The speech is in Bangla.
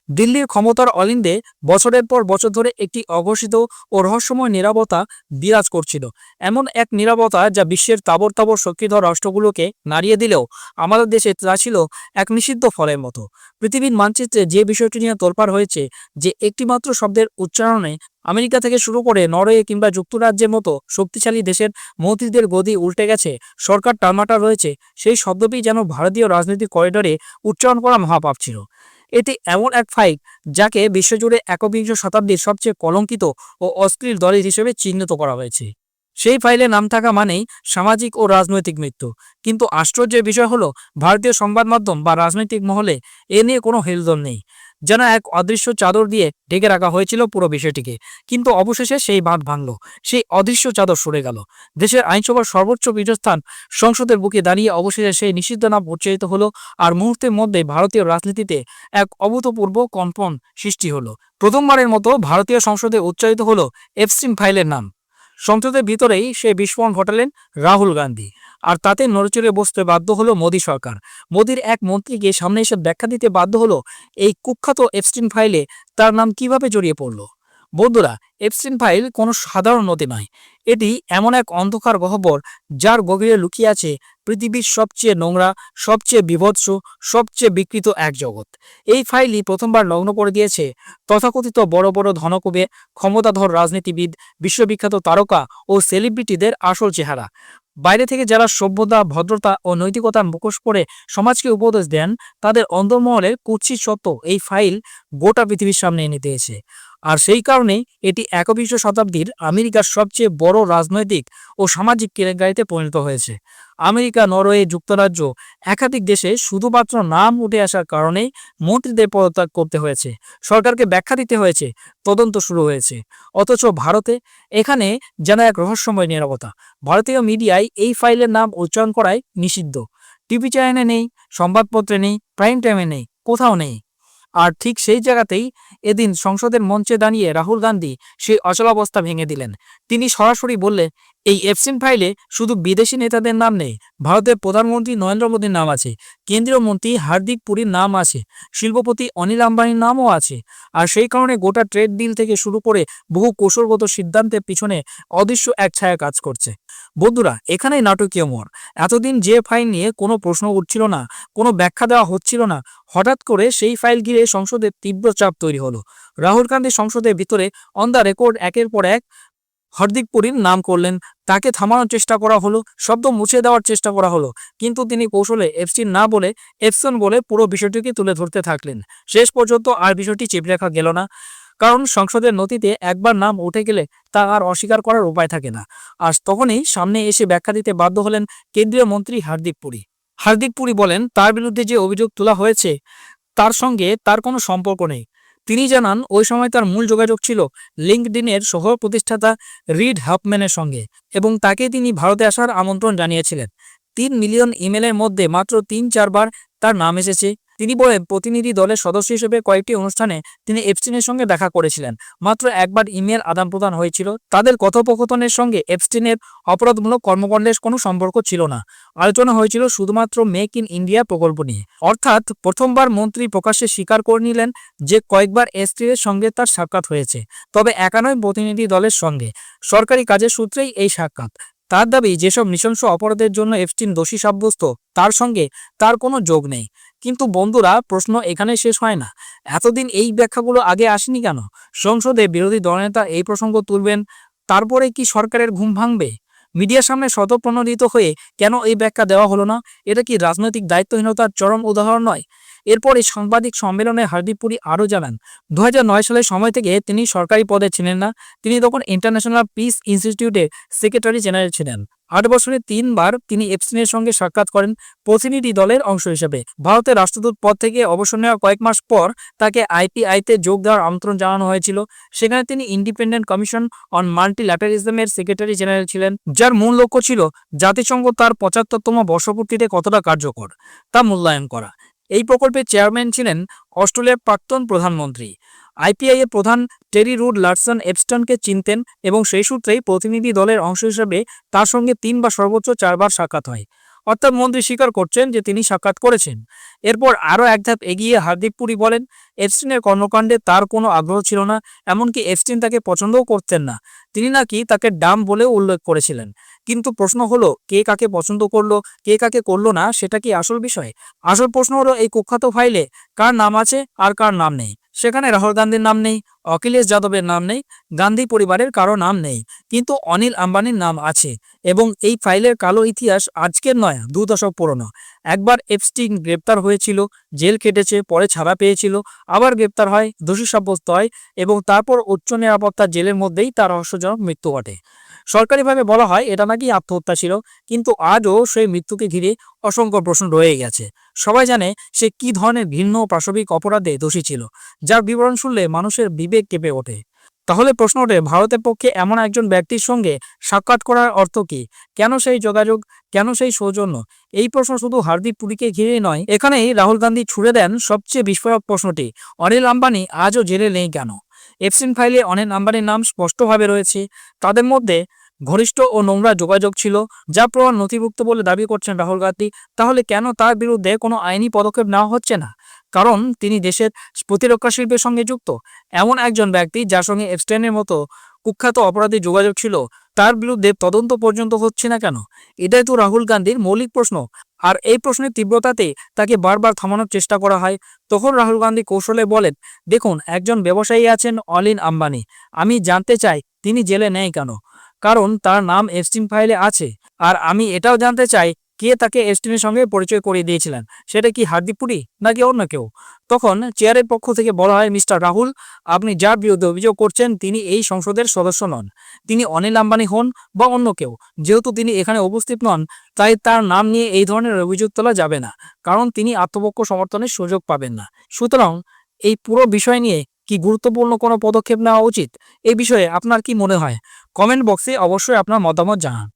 দিল্লির ক্ষমতার অলিন্দে বছরের পর বছর ধরে একটি অঘোষিত ও রহস্যময় নীরবতা বিরাজ করছিল। এমন এক নীরবতা যা বিশ্বের তাবর তাবর শক্তিধর রাষ্ট্রগুলোকে নাড়িয়ে দিলেও আমাদের দেশে তা ছিল এক নিষিদ্ধ ফলের মতো। পৃথিবীর মানচিত্রে যে বিষয়টি নিয়ে তোলপাড় হয়েছে, যে একটিমাত্র শব্দের উচ্চারণে আমেরিকা থেকে শুরু করে নরওয়ে কিংবা যুক্তরাজ্যের মতো শক্তিশালী দেশের মন্ত্রীদের গদি উল্টে গেছে, সরকার টালমাটাল রয়েছে, সেই শব্দটি যেন ভারতীয় রাজনৈতিক করিডোরে উচ্চারণ করা মহাপাপ ছিল। এটি এমন এক ফাইল যাকে বিশ্বজুড়ে একবিংশ শতাব্দীর সবচেয়ে কলঙ্কিত ও অশ্লীল দলিল হিসেবে চিহ্নিত করা হয়েছে। সেই ফাইলে নাম থাকা মানেই সামাজিক ও রাজনৈতিক মৃত্যু। কিন্তু আশ্চর্যের বিষয় হলো, ভারতীয় সংবাদ মাধ্যম বা রাজনৈতিক মহলে এ নিয়ে কোনো হেলদোল নেই। যেন এক অদৃশ্য চাদর দিয়ে ঢেকে রাখা হয়েছিল পুরো বিষয়টিকে। কিন্তু অবশেষে সেই বাঁধ ভাঙল, সেই অদৃশ্য চাদর সরে গেল। দেশের আইনসভার সর্বোচ্চ পীঠস্থান সংসদের বুকে দাঁড়িয়ে অবশেষে সেই নিষিদ্ধ নাম উচ্চারিত হলো, আর মুহূর্তের মধ্যে ভারতীয় রাজনীতিতে এক অভূতপূর্ব কম্পন সৃষ্টি হলো। প্রথমবারের মতো ভারতীয় সংসদে উচ্চারিত হলো এপস্টিন ফাইলের নাম। সংসদের ভিতরেই সে বিস্ফোরণ ঘটালেন রাহুল গান্ধী, আর তাতে নড়েচড়ে বসতে বাধ্য হলো মোদী সরকার। মোদীর এক মন্ত্রীকে সামনে এসে ব্যাখ্যা দিতে বাধ্য হলো এই কুখ্যাত এপস্টিন ফাইলে তার নাম কিভাবে জড়িয়ে পড়ল। বন্ধুরা, এপস্টিন ফাইল কোনো সাধারণ নথি নয়। এটি এমন এক অন্ধকার গহ্বর যার গভীরে লুকিয়ে আছে পৃথিবীর সবচেয়ে নোংরা, সবচেয়ে বীভৎস, সবচেয়ে বিকৃত এক জগৎ। এই ফাইলই প্রথমবার নগ্ন করে দিয়েছে তথাকথিত বড় বড় ধনকুবের, ক্ষমতাধর রাজনীতিবিদ, বিশ্ববিখ্যাত তারকা ও সেলিব্রিটিদের আসল চেহারা। বাইরে থেকে যারা সভ্যতা, ভদ্রতা ও নৈতিকতার মুখোশ পরে সমাজকে উপদেশ দেন, তাদের অন্তর্মহলের কুৎসিত সত্য এই ফাইল গোটা পৃথিবীর সামনে এনে দিয়েছে। আর সেই কারণেই এটি একবিংশ শতাব্দীর আমেরিকার সবচেয়ে বড় রাজনৈতিক ও সামাজিক কেলেঙ্কারিতে পরিণত হয়েছে। আমেরিকা, নরওয়ে, যুক্তরাজ্য একাধিক দেশে শুধুমাত্র নাম উঠে আসার কারণেই মন্ত্রীদের পদত্যাগ করতে হয়েছে, সরকারকে ব্যাখ্যা দিতে হয়েছে, তদন্ত শুরু হয়েছে। অথচ ভারতে এখানে যেন এক রহস্যময় নীরবতা। ভারতীয় মিডিয়ায় এই ফাইলের নাম উচ্চারণ করাই নিষিদ্ধ। টিভি চ্যানেলে নেই, সংবাদপত্রে নেই, প্রাইম টাইমে নেই, কোথাও নেই। আর ঠিক সেই জায়গাতেই এদিন সংসদের মঞ্চে দাঁড়িয়ে রাহুল গান্ধী সেই অচলাবস্থা ভেঙে দিলেন। তিনি সরাসরি বললেন, এই এপস্টিন ফাইলে শুধু বিদেশি নেতাদের নাম নেই, ভারতের প্রধানমন্ত্রী নরেন্দ্র মোদীর নাম আছে, কেন্দ্রীয় মন্ত্রী হার্দিক পুরীর নাম আছে, শিল্পপতি অনিল আম্বানির নামও আছে। আর সেই কারণে গোটা ট্রেড ডিল থেকে শুরু করে বহু কৌশলগত সিদ্ধান্তের পিছনে অদৃশ্য এক ছায়া কাজ করছে। বন্ধুরা, এখানেই নাটকীয় মোড়। এতদিন যে ফাইল নিয়ে কোনো প্রশ্ন উঠছিল না, কোনো ব্যাখ্যা দেওয়া হচ্ছিল না, হঠাৎ করে সেই ফাইল ঘিরে সংসদে তীব্র চাপ তৈরি হলো। রাহুল গান্ধী সংসদের ভিতরে অন দ্য রেকর্ড একের পর এক হার্দিক পুরীর নাম করলেন। তাকে থামানোর চেষ্টা করা হলো, শব্দ মুছে দেওয়ার চেষ্টা করা হলো, কিন্তু তিনি কৌশলে এপস্টিন না বলে এপসন বলে পুরো বিষয়টিকে তুলে ধরতে থাকলেন। শেষ পর্যন্ত আর বিষয়টি চেপে রাখা গেল না, কারণ সংসদের নথিতে একবার নাম উঠে গেলে তা আর অস্বীকার করার উপায় থাকে না। আর তখনই সামনে এসে ব্যাখ্যা দিতে বাধ্য হলেন কেন্দ্রীয় মন্ত্রী হার্দিক পুরী। হার্দিক পুরী বলেন, তার বিরুদ্ধে যে অভিযোগ তোলা হয়েছে তার সঙ্গে তার কোনো সম্পর্ক নেই। তিনি জানান, ওই সময় তার মূল যোগাযোগ ছিল লিঙ্কডইনের সহ প্রতিষ্ঠাতা রিড হফম্যানের সঙ্গে, এবং তাকে তিনি ভারতে আসার আমন্ত্রণ জানিয়েছিলেন। 3 মিলিয়ন ইমেলের মধ্যে মাত্র 3-4 বার তার নাম এসেছে। তিনি বলেন, প্রতিনিধি দলের সদস্য হিসেবে কয়েকটি অনুষ্ঠানে তিনি এপস্টিনের সঙ্গে দেখা করেছিলেন। মাত্র একবার ইমেল আদান প্রদান হয়েছিল। তাদের কথোপকথনের সঙ্গে এপস্টিনের অপরাধমূলক কর্মকাণ্ডের কোনো সম্পর্ক ছিল না। আলোচনা হয়েছিল শুধুমাত্র মেক ইন ইন্ডিয়া প্রকল্প নিয়ে। অর্থাৎ প্রথমবার মন্ত্রী প্রকাশ্যে স্বীকার করে নিলেন যে কয়েকবার এসটির সঙ্গে তার সাক্ষাৎ হয়েছে, তবে একা নয়, প্রতিনিধি দলের সঙ্গে। সরকারি কাজের সূত্রেই এই সাক্ষাৎ। তার দাবি, যেসব নৃশংস অপরাধের জন্য এপস্টিন দোষী সাব্যস্ত তার সঙ্গে তার কোনো যোগ নেই। কিন্তু বন্ধুরা, প্রশ্ন এখানে শেষ হয় না। এতদিন এই ব্যাখ্যাগুলো আগে আসেনি কেন? সংসদে বিরোধী দলনেতা এই প্রসঙ্গ তুলবেন, তারপরে কি সরকারের ঘুম ভাঙবে? মিডিয়ার সামনে স্বতঃপ্রণোদিত হয়ে কেন এই ব্যাখ্যা দেওয়া হলো না? এটা কি রাজনৈতিক দায়িত্বহীনতার চরম উদাহরণ নয়? এরপর এই সাংবাদিক সম্মেলনে হার্দিক পুরী আরও জানান, 2009 সালের সময় থেকে তিনি সরকারি পদে ছিলেন না। তিনি তখন ইন্টারন্যাশনাল পিস ইনস্টিটিউটের সেক্রেটারি জেনারেল ছিলেন। 8 বছরে 3 বার তিনি এপস্টিনের সঙ্গে সাক্ষাৎ করেন প্রতিনিধি দলের অংশ হিসেবে। ভারতের রাষ্ট্রদূত পদ থেকে অবসর নেওয়ার কয়েক মাস পর তাকে আইপিআইতে যোগ দেওয়ার আমন্ত্রণ জানানো হয়েছিল। সেখানে তিনি ইন্ডিপেন্ডেন্ট কমিশন অন মাল্টিল্যাটারিজমের সেক্রেটারি জেনারেল ছিলেন, যার মূল লক্ষ্য ছিল জাতিসংঘ তার 75তম বর্ষপূর্তিতে কতটা কার্যকর তা মূল্যায়ন করা। এই প্রকল্পের চেয়ারম্যান ছিলেন অস্ট্রেলিয়ার প্রাক্তন প্রধানমন্ত্রী। আইপিআই এর প্রধান টেরি রুড লার্সন এপস্টনকে চিনতেন, এবং সেই সূত্রেই প্রতিনিধি দলের অংশ হিসেবে তার সঙ্গে 3 বা সর্বোচ্চ 4 বার সাক্ষাৎ হয়। অর্থাৎ মন্ত্রী স্বীকার করছেন যে তিনি সাক্ষাৎ করেছেন। এরপর আরও এক ধাপ এগিয়ে হার্দিক পুরি বলেন এপস্টিনের কর্মকাণ্ডে তার কোনো আগ্রহ ছিল না, এমনকি এপস্টিন তাকে পছন্দও করতেন না। তিনি নাকি তাকে ডাম বলেও উল্লেখ করেছিলেন। কিন্তু প্রশ্ন হলো কে কাকে পছন্দ করলো, কে কাকে করলো না, সেটা কি আসল বিষয়? আসল প্রশ্ন হলো এই কুখ্যাত ফাইলে কার নাম আছে আর কার নাম নেই। সেখানে রাহুল গান্ধীর নাম নেই, অখিলেশ যাদবের নাম নেই, গান্ধী পরিবারের কারো নাম নেই, কিন্তু অনিল আম্বানির নাম আছে। এবং এই ফাইলের কালো ইতিহাস আজকের নয়, 2 দশক পুরনো। একবার এপস্টিন গ্রেপ্তার হয়েছিল, জেল কেটেছে, পরে ছাড়া পেয়েছিল, আবার গ্রেপ্তার হয়, দোষী সাব্যস্ত হয় এবং তারপর উচ্চ নিরাপত্তার জেলের মধ্যেই তার রহস্যজনক মৃত্যু ঘটে। সরকারিভাবে বলা হয় এটা নাকি আত্মহত্যা ছিল, কিন্তু আজও সেই মৃত্যুকে ঘিরে অসংখ্য প্রশ্ন রয়ে গেছে। সবাই জানে সে কি ধরনের ভিন্ন পাশবিক অপরাধে দোষী ছিল, যার বিবরণ শুনলে মানুষের বিবেক কেঁপে ওঠে। তাহলে প্রশ্ন ওঠে ভারতের পক্ষে এমন একজন ব্যক্তির সঙ্গে সাক্ষাৎ করার অর্থ কি? কেন সেই যোগাযোগ, কেন সেই সৌজন্য? এই প্রশ্ন শুধু হার্দিক পুরীকে ঘিরেই নয়, এখানেই রাহুল গান্ধী ছুড়ে দেন সবচেয়ে বিস্ফোরক প্রশ্নটি, অনিল আম্বানি আজও জেলে নেই কেন? এপস্টিন ফাইলে অনিল আম্বানির নাম স্পষ্টভাবে রয়েছে, তাদের মধ্যে ঘনিষ্ঠ ও নোংরা যোগাযোগ ছিল, যা প্রমাণ নথিভুক্ত বলে দাবি করছেন রাহুল গান্ধী। তাহলে কেন তার বিরুদ্ধে কোনো আইনি পদক্ষেপ নেওয়া হচ্ছে না? কারণ তিনি দেশের প্রতিরক্ষা শিল্পের সঙ্গে যুক্ত। এমন একজন ব্যক্তি যার সঙ্গে এপস্টাইনের মতো কুখ্যাত অপরাধী যোগাযোগ ছিল, তার বিরুদ্ধে তদন্ত পর্যন্ত হচ্ছে না কেন? এটাই তো রাহুল গান্ধীর মৌলিক প্রশ্ন। আর এই প্রশ্নের তীব্রতাতে তাকে বারবার থামানোর চেষ্টা করা হয়। তখন রাহুল গান্ধী কৌশলে বলেন, দেখুন একজন ব্যবসায়ী আছেন অনিল আম্বানি, আমি জানতে চাই তিনি জেলে নেই কেন? কারণ তার নাম এপস্টিন ফাইলে আছে। আর আমি এটাও জানতে চাই কে তাকে এপস্টিনের সঙ্গে পরিচয় করিয়ে দিয়েছিলেন, সেটা কি হার্দিক পুরি নাকি অন্য কেউ? তখন চেয়ারের পক্ষ থেকে বলা হয়, মিস্টার রাহুল, আপনি যার বিরুদ্ধে অভিযোগ করছেন তিনি এই সংসদের সদস্য নন। তিনি অনিল আম্বানি হন বা অন্য কেউ, যেহেতু তিনি এখানে উপস্থিত নন, তাই তার নাম নিয়ে এই ধরনের অভিযোগ তোলা যাবে না, কারণ তিনি আত্মপক্ষ সমর্থনের সুযোগ পাবেন না। সুতরাং এই পুরো বিষয় নিয়ে কি গুরুত্বপূর্ণ কোনো পদক্ষেপ নেওয়া উচিত? এই বিষয়ে আপনার কি মনে হয়? কমেন্ট বক্সে অবশ্যই আপনার মতামত জানান।